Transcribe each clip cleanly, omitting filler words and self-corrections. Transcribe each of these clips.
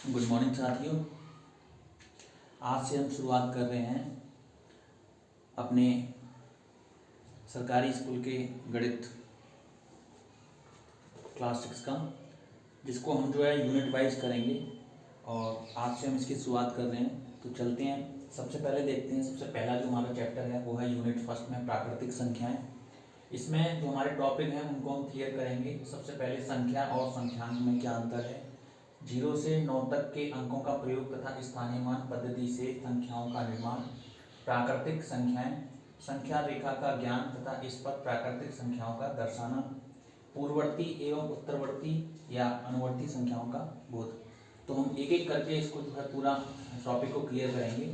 Good morning साथियों। आज से हम शुरुआत कर रहे हैं अपने सरकारी स्कूल के गणित क्लास 6 का, जिसको हम जो है यूनिट वाइज करेंगे। और आज से हम इसकी शुरुआत कर रहे हैं, तो चलते हैं। सबसे पहले देखते हैं, सबसे पहला जो हमारा चैप्टर है वो है यूनिट फर्स्ट में प्राकृतिक संख्याएं। इसमें जो हमारे टॉपिक हैं उनको हम क्लियर करेंगे। सबसे पहले संख्या और संख्यांक में क्या अंतर है, 0 से 9 तक के अंकों का प्रयोग तथा स्थानीय मान पद्धति से संख्याओं का निर्माण, प्राकृतिक संख्याएं, संख्या रेखा का ज्ञान तथा इस पर प्राकृतिक संख्याओं का दर्शाना, पूर्ववर्ती एवं उत्तरवर्ती या अनुवर्ती संख्याओं का बोध। तो हम एक एक करके इसको जो है पूरा टॉपिक को क्लियर करेंगे।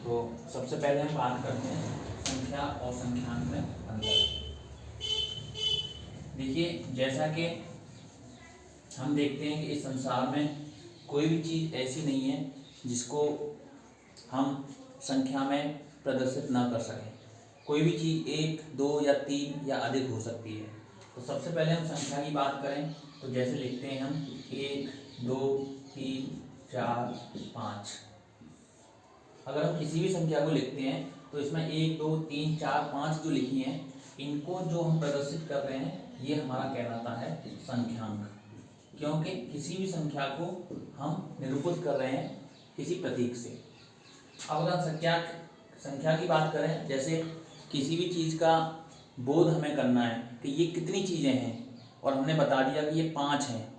तो सबसे पहले हम बात करते हैं संख्या और संख्यांक में अंतर। देखिए, जैसा कि हम देखते हैं कि इस संसार में कोई भी चीज़ ऐसी नहीं है जिसको हम संख्या में प्रदर्शित ना कर सकें। कोई भी चीज़ 1, 2 या 3 या अधिक हो सकती है। तो सबसे पहले हम संख्या की बात करें तो जैसे लिखते हैं हम 1, 2, 3, 4, 5। अगर हम किसी भी संख्या को लिखते हैं तो इसमें 1, 2, 3, 4, 5 जो लिखी हैं, इनको जो हम प्रदर्शित कर रहे हैं ये हमारा कहलाता है संख्यांक। क्योंकि किसी भी संख्या को हम निरूपित कर रहे हैं किसी प्रतीक से। अब अगर संख्या की बात करें, जैसे किसी भी चीज़ का बोध हमें करना है कि ये कितनी चीज़ें हैं और हमने बता दिया कि ये 5 हैं,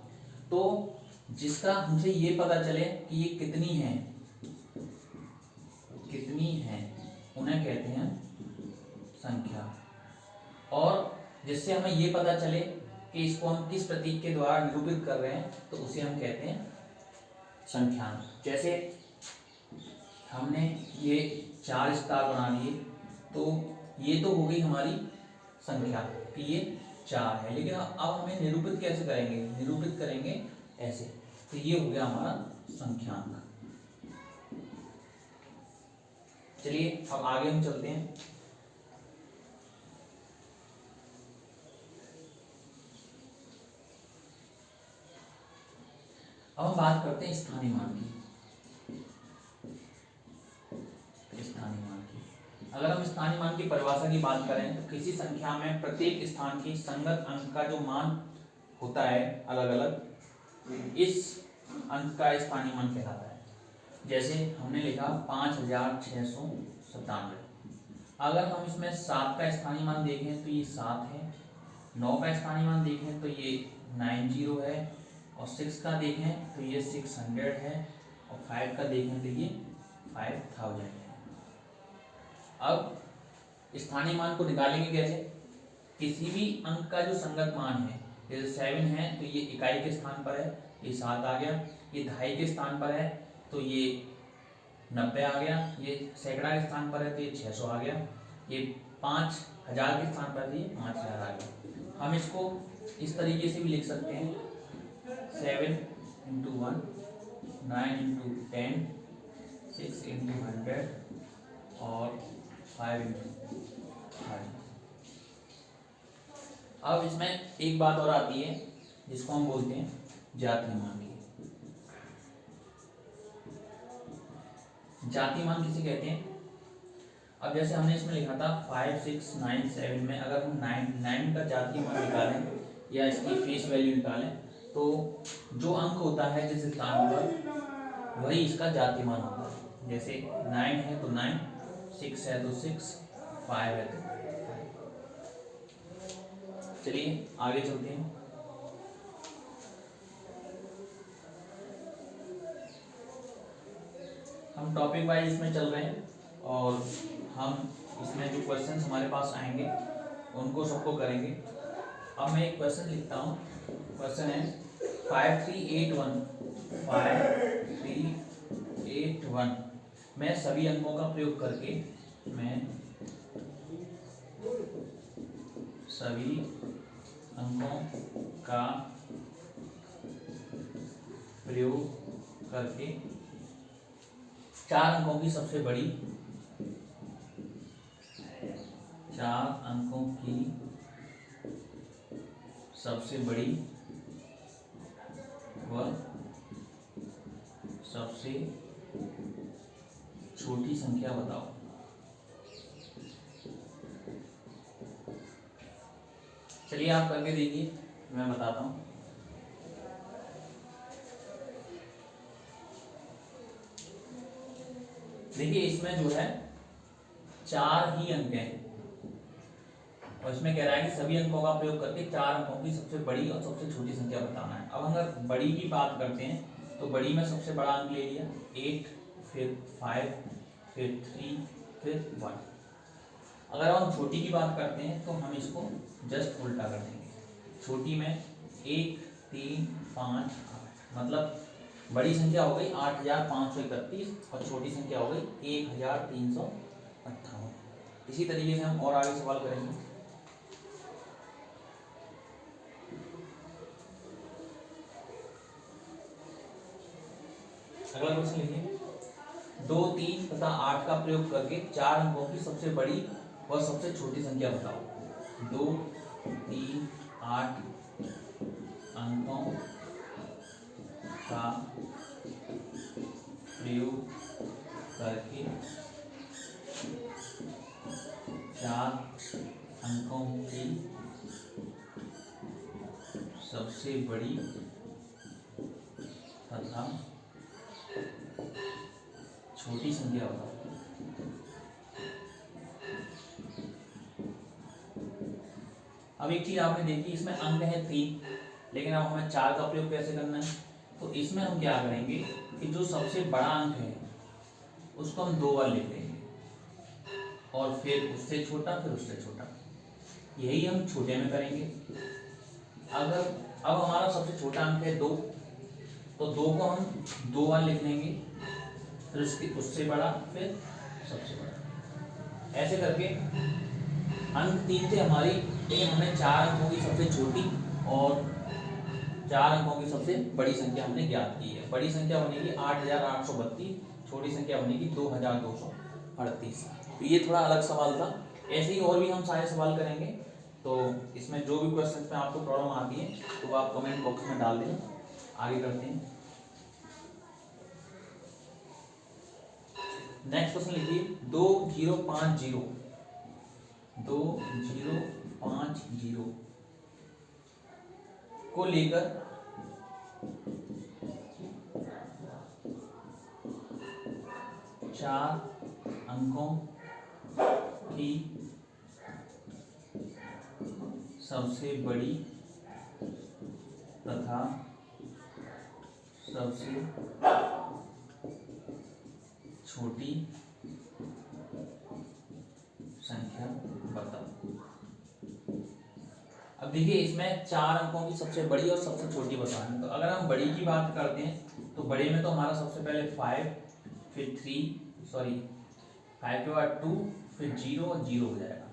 तो जिसका हमसे ये पता चले कि ये कितनी हैं उन्हें कहते हैं संख्या। और जिससे हमें ये पता चले कि इसको हम किस प्रतीक के द्वारा निरूपित कर रहे हैं तो उसे हम कहते हैं संख्यांक। जैसे हमने ये 4 स्टार बना लिए, तो ये तो हो गई हमारी संख्या कि ये 4 है। लेकिन अब हमें निरूपित कैसे करेंगे, निरूपित करेंगे ऐसे, तो ये हो गया हमारा संख्यांक। चलिए अब आगे हम चलते हैं। अब हम बात करते हैं स्थानीय मान की। अगर हम स्थानीय मान की परिभाषा की बात करें तो किसी संख्या में प्रत्येक स्थान की संगत अंक का जो मान होता है अलग अलग, इस अंक का स्थानीय मान कहलाता है। जैसे हमने लिखा 5697। अगर हम इसमें 7 का स्थानीय मान देखें तो ये 7 है, 9 का स्थानीय मान देखें तो ये 90 है, और 6 का देखें तो ये 600 है, और 5 का देखें तो ये 5000 है। अब स्थानीय मान को निकालेंगे कैसे, किसी भी अंक का जो संगत मान है, जैसे 7 है तो ये इकाई के स्थान पर है, ये 7 आ गया। ये दहाई के स्थान पर है तो ये 90 आ गया। ये सैकड़ा के स्थान पर है तो ये 600 आ गया। ये 5000 के स्थान पर है तो ये 5000 आ गया। हम इसको इस तरीके से भी लिख सकते हैं, 7 × 1, 9 × 10, 6 × 100 और 5 × 5। अब इसमें एक बात और आती है जिसको हम बोलते हैं जातीय मान की। जातीय मान किसे कहते हैं, अब जैसे हमने इसमें लिखा था 5697 में अगर हम 9 का जातीय मान निकालें या इसकी फेस वैल्यू निकालें तो जो अंक होता है जिस स्थान पर वही इसका जातीय मान होता है। जैसे 9 है तो 9, 6 है तो 6, 5 है तो 5। चलिए आगे चलते हैं। हम टॉपिक वाइज इसमें चल रहे हैं और हम इसमें जो क्वेश्चंस हमारे पास आएंगे उनको सबको करेंगे। अब मैं एक क्वेश्चन लिखता हूँ। क्वेश्चन है 5381 मैं सभी अंकों का प्रयोग करके चार अंकों की सबसे बड़ी व सबसे छोटी संख्या बताओ। चलिए आप करके देखिए, मैं बताता हूँ। देखिए इसमें जो है 4 ही अंक हैं और इसमें कह रहा है कि सभी अंकों का प्रयोग करके 4 अंकों की सबसे बड़ी और सबसे छोटी संख्या बताना है। अब अगर बड़ी की बात करते हैं तो बड़ी में सबसे बड़ा अंक ले लिया 8, फिर 5, फिर 3, फिर 1। अगर हम छोटी की बात करते हैं तो हम इसको जस्ट उल्टा कर देंगे। छोटी में 1, 3, 5, 8, मतलब बड़ी संख्या हो गई 8531 और छोटी संख्या हो गई 1358। इसी तरीके से हम और आगे सवाल करेंगे। अगला क्वेश्चन लिखिए, 2, 3 तथा 8 का प्रयोग करके 4 अंकों की सबसे बड़ी और सबसे छोटी संख्या बताओ। 2, 3, 8 अंकों का प्रयोग करके 4 अंकों की सबसे बड़ी तथा छोटी संख्या बताओ। अब एक चीज आपने देखी, इसमें अंक है 3, लेकिन अब हमें 4 का प्रयोग कैसे करना है। तो इसमें हम क्या करेंगे कि जो सबसे बड़ा अंक है उसको हम 2 बार लिख देंगे और फिर उससे छोटा, फिर उससे छोटा। यही हम छोटे में करेंगे। अगर अब हमारा सबसे छोटा अंक है 2, तो 2 को हम 2 बार लिख लेंगे, फिर उससे बड़ा, फिर सबसे बड़ा। ऐसे करके अंक 3 थे हमारी, लेकिन हमने 4 अंकों की सबसे छोटी और 4 अंकों की सबसे बड़ी संख्या हमने ज्ञात की है। बड़ी संख्या बनेगी 8832, छोटी संख्या बनेगी 2238। तो ये थोड़ा अलग सवाल था। ऐसे ही और भी हम सारे सवाल करेंगे। तो इसमें जो भी क्वेश्चन में आपको प्रॉब्लम आती है तो वो आप कमेंट बॉक्स में डाल दें। आगे करते हैं। नेक्स्ट क्वेश्चन लिखिए, 2050 को लेकर 4 अंकों की सबसे बड़ी तथा सबसे छोटी संख्या बताओ। अब देखिए इसमें 4 अंकों की सबसे बड़ी और सबसे छोटी बतानी। तो अगर हम बड़ी की बात करते हैं तो बड़े में तो हमारा सबसे पहले 5, फिर 5 के बाद 2, फिर 0 और 0 हो जाएगा।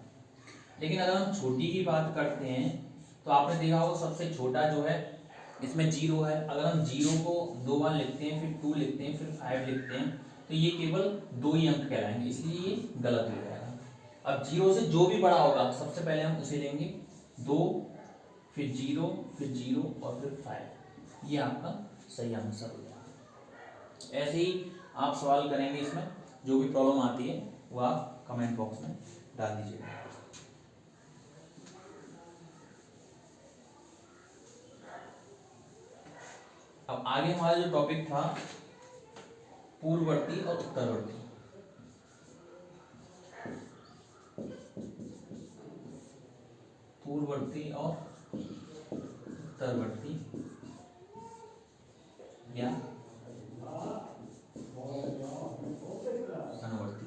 लेकिन अगर हम छोटी की बात करते हैं तो आपने देखा होगा सबसे छोटा जो है इसमें 0 है। अगर हम 0 को 2 बार लिखते हैं, फिर 2 लिखते हैं, फिर 5 लिखते हैं, तो ये केवल 2 ही अंक कहलाएंगे, इसलिए ये गलत हो जाएगा। अब 0 से जो भी बड़ा होगा सबसे पहले हम उसे लेंगे, 2, फिर 0, फिर 0 और फिर 5। ये आपका सही आंसर हो जाएगा। ऐसे ही आप सवाल करेंगे, इसमें जो भी प्रॉब्लम आती है वो आप कमेंट बॉक्स में डाल दीजिएगा। अब आगे हमारा जो टॉपिक था पूर्ववर्ती और उत्तरवर्ती। पूर्ववर्ती और उत्तरवर्ती या अनुवर्ती।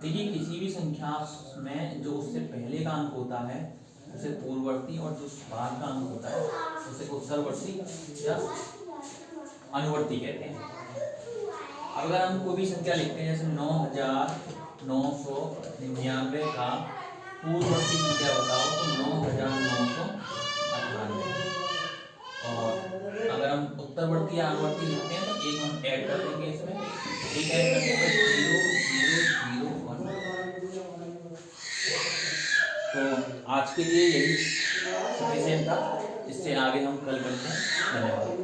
देखिए किसी भी संख्या में जो उससे पहले का अंक होता है उसे पूर्ववर्ती और जो बाद का अंक होता है उसे उत्तरवर्ती या अनुवर्ती कहते हैं। अगर हम कोई भी संख्या लिखते हैं जैसे 9999 का पूर्ववर्ती संख्या बताओ तो 9998। और अगर हम उत्तरवर्ती या अनुवर्ती लिखते हैं तो एक हम ऐड कर देंगे, इसमें एक ऐड कर देंगे 0001। तो आज के लिए यही सफिशिएंट था। इससे आगे हम कल करते हैं। धन्यवाद।